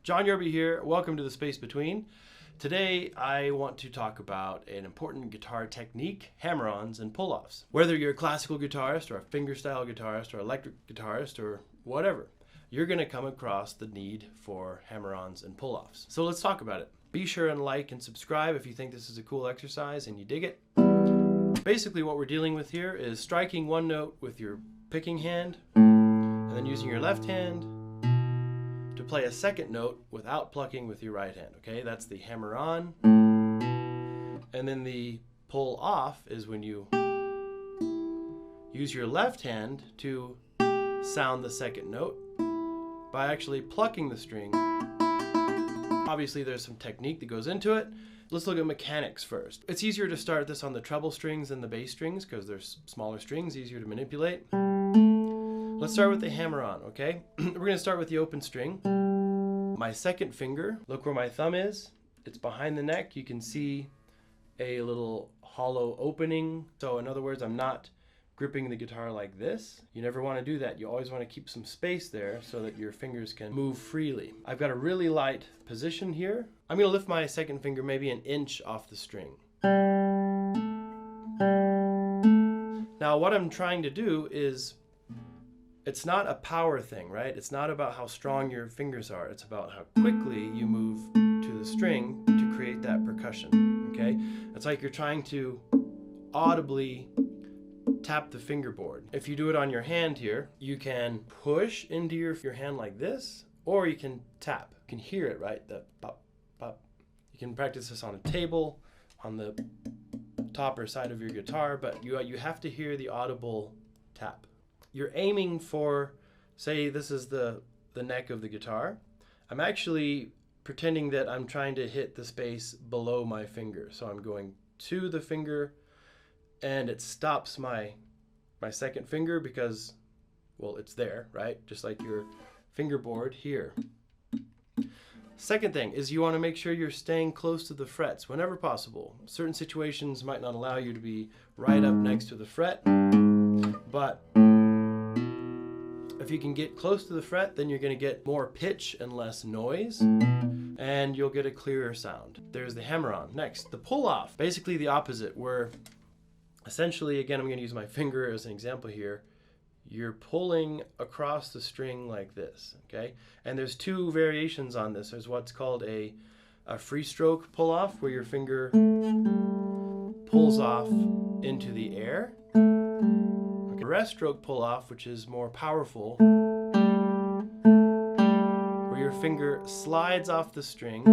John Yorby here. Welcome to the Space Between. Today I want to talk about an important guitar technique, hammer-ons and pull-offs. Whether you're a classical guitarist or a fingerstyle guitarist or electric guitarist or whatever, you're going to come across the need for hammer-ons and pull-offs. So let's talk about it. Be sure and like and subscribe if you think this is a cool exercise and you dig it. Basically what we're dealing with here is striking one note with your picking hand and then using your left hand to play a second note without plucking with your right hand. Okay, that's the hammer on. And then the pull off is when you use your left hand to sound the second note by actually plucking the string. Obviously there's some technique that goes into it. Let's look at mechanics first. It's easier to start this on the treble strings than the bass strings because they're smaller strings, easier to manipulate. Let's start with the hammer-on, okay? We're going to start with the open string. My second finger, look where my thumb is. It's behind the neck. You can see a little hollow opening. So in other words, I'm not gripping the guitar like this. You never want to do that. You always want to keep some space there so that your fingers can move freely. I've got a really light position here. I'm going to lift my second finger maybe an inch off the string. Now what I'm trying to do is, it's not a power thing, right? It's not about how strong your fingers are. It's about how quickly you move to the string to create that percussion, okay? It's like you're trying to audibly tap the fingerboard. If you do it on your hand here, you can push into your hand like this, or you can tap. You can hear it, right? The pop, pop. You can practice this on a table, on the top or side of your guitar, but you have to hear the audible tap. You're aiming for, say this is the neck of the guitar. I'm actually pretending that I'm trying to hit the space below my finger. So I'm going to the finger and it stops my second finger because, well, it's there, right? Just like your fingerboard here. Second thing is you want to make sure you're staying close to the frets whenever possible. Certain situations might not allow you to be right up next to the fret, but if you can get close to the fret, then you're going to get more pitch and less noise, and you'll get a clearer sound. There's the hammer-on. Next, the pull-off. Basically the opposite, where essentially, again, I'm going to use my finger as an example here. You're pulling across the string like this, okay? And there's two variations on this. There's what's called a free stroke pull-off, where your finger pulls off into the air. Rest stroke pull-off, which is more powerful, where your finger slides off the string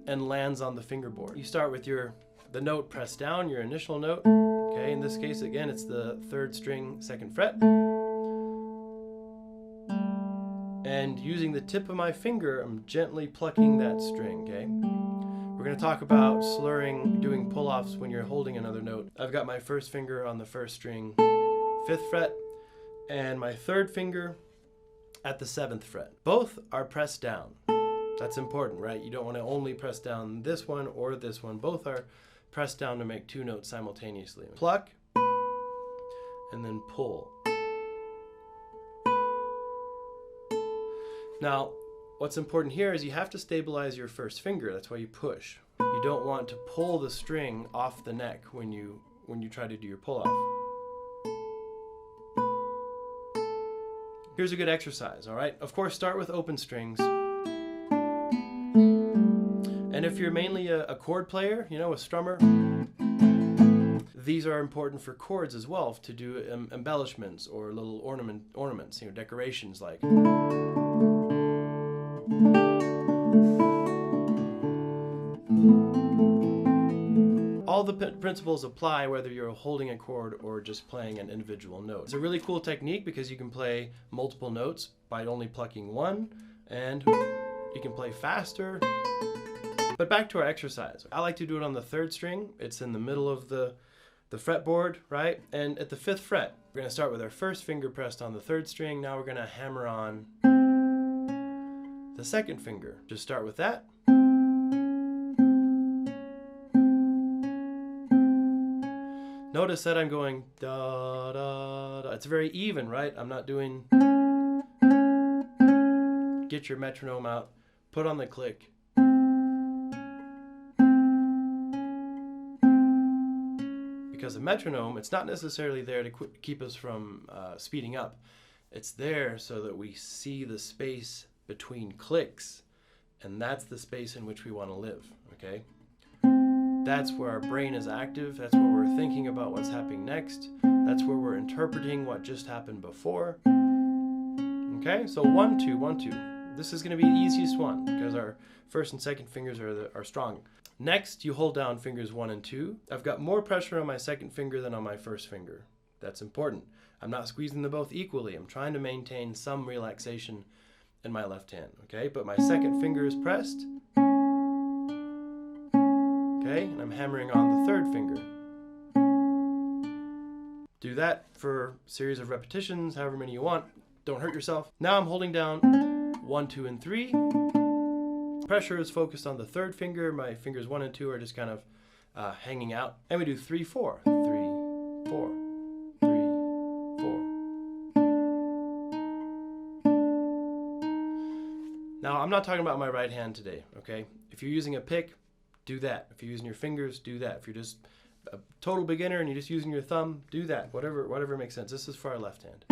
and lands on the fingerboard. You start with the note pressed down, your initial note. Okay, in this case, again, it's the third string, second fret. And using the tip of my finger, I'm gently plucking that string, okay? We're going to talk about slurring, doing pull-offs when you're holding another note. I've got my first finger on the first string, 5th fret, and my third finger at the 7th fret. Both are pressed down. That's important, right? You don't want to only press down this one or this one. Both are pressed down to make two notes simultaneously. Pluck, and then pull. Now, what's important here is you have to stabilize your first finger. That's why you push. You don't want to pull the string off the neck when you try to do your pull-off. Here's a good exercise, all right? Of course, start with open strings. And if you're mainly a chord player, you know, a strummer, these are important for chords as well, to do embellishments or little ornaments, you know, decorations like. All the principles apply whether you're holding a chord or just playing an individual note. It's a really cool technique because you can play multiple notes by only plucking one, and you can play faster. But back to our exercise. I like to do it on the 3rd string. It's in the middle of the fretboard, right? And at the 5th fret, we're going to start with our first finger pressed on the 3rd string. Now we're going to hammer on the 2nd finger. Just start with that. Notice that I'm going da da da. It's very even, right? I'm not doing get your metronome out, put on the click. Because the metronome, it's not necessarily there to keep us from speeding up. It's there so that we see the space between clicks, and that's the space in which we want to live, okay? That's where our brain is active. That's where we're thinking about what's happening next. That's where we're interpreting what just happened before. Okay, so 1, 2, 1, 2. This is going to be the easiest one because our first and second fingers are strong. Next, you hold down fingers 1 and 2. I've got more pressure on my second finger than on my first finger. That's important. I'm not squeezing them both equally. I'm trying to maintain some relaxation in my left hand, okay? But my second finger is pressed. Okay, and I'm hammering on the third finger. Do that for a series of repetitions, however many you want. Don't hurt yourself. Now I'm holding down 1, 2, and 3. Pressure is focused on the third finger. My fingers 1 and 2 are just kind of hanging out. And we do 3, 4. 3, 4. 3, 4. Now I'm not talking about my right hand today, okay? If you're using a pick, do that. If you're using your fingers, do that. If you're just a total beginner and you're just using your thumb, do that. Whatever makes sense. This is for our left hand.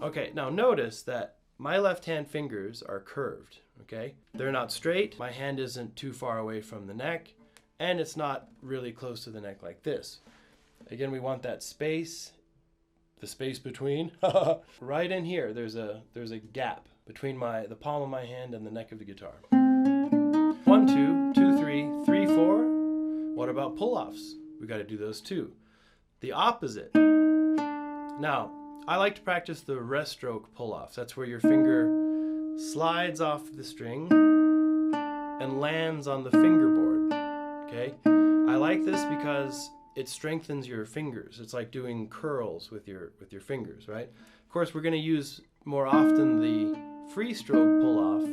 Okay, now notice that my left hand fingers are curved, okay? They're not straight. My hand isn't too far away from the neck, and it's not really close to the neck like this. Again, we want that space, the space between. Right in here, there's a gap between the palm of my hand and the neck of the guitar. 1, 2, 2, 3, 3, 4. What about pull-offs? We got to do those too. The opposite. Now, I like to practice the rest stroke pull-offs. That's where your finger slides off the string and lands on the fingerboard. Okay? I like this because it strengthens your fingers. It's like doing curls with your fingers, right? Of course, we're going to use more often the free stroke pull-off,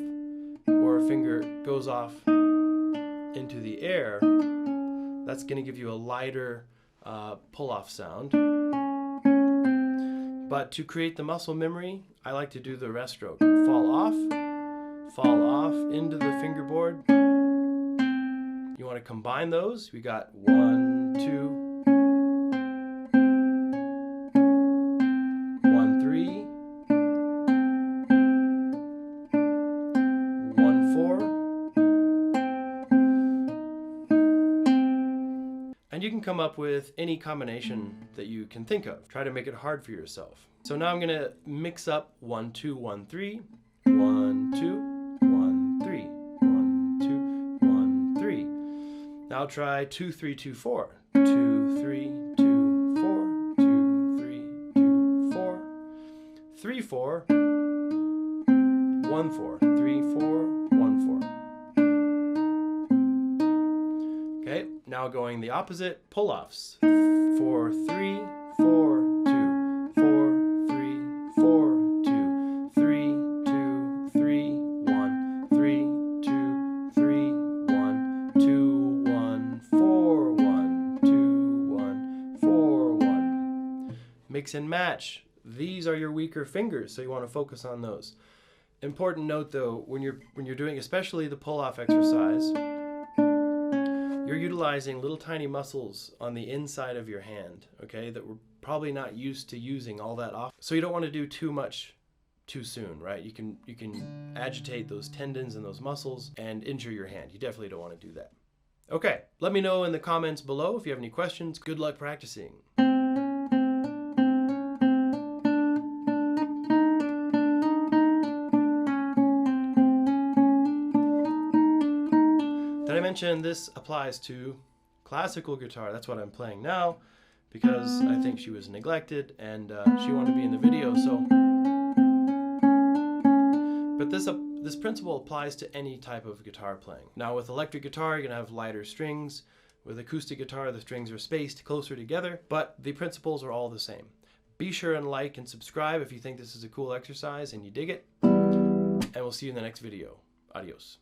where a finger goes off into the air. That's going to give you a lighter pull-off sound. But to create the muscle memory, I like to do the rest stroke. Fall off into the fingerboard. You want to combine those. We got 1, 2, 1, 3, 1, 4. And you can come up with any combination that you can think of. Try to make it hard for yourself. So now I'm going to mix up 1, 2, 1, 3, 1, 2, 1, 3, 1, 2, 1, 3. Now try 2, 3, 2, 4. 2, 3, 2, 4, 2, 3, 2, 4. 3, 4, 1, 4. 3, 4, 1, 4. Okay, now going the opposite, pull-offs. 4, 3, 4, 2, 4, 3, 4, 2, 3, 2, 3, 1, 3, 2, 3, 1, 2, 1, 4, 1, 2, 1, 4, 1. Mix and match. These are your weaker fingers, so you want to focus on those. Important note though, when you're doing especially the pull-off exercise, you're utilizing little tiny muscles on the inside of your hand, okay, that we're probably not used to using all that often. So you don't want to do too much too soon, right? You can agitate those tendons and those muscles and injure your hand. You definitely don't want to do that. Okay, let me know in the comments below if you have any questions. Good luck practicing. Did I mention this applies to classical guitar? That's what I'm playing now because I think she was neglected and she wanted to be in the video. But this principle applies to any type of guitar playing. Now with electric guitar, you're gonna have lighter strings. With acoustic guitar, the strings are spaced closer together, but the principles are all the same. Be sure and like and subscribe if you think this is a cool exercise and you dig it. And we'll see you in the next video. Adios.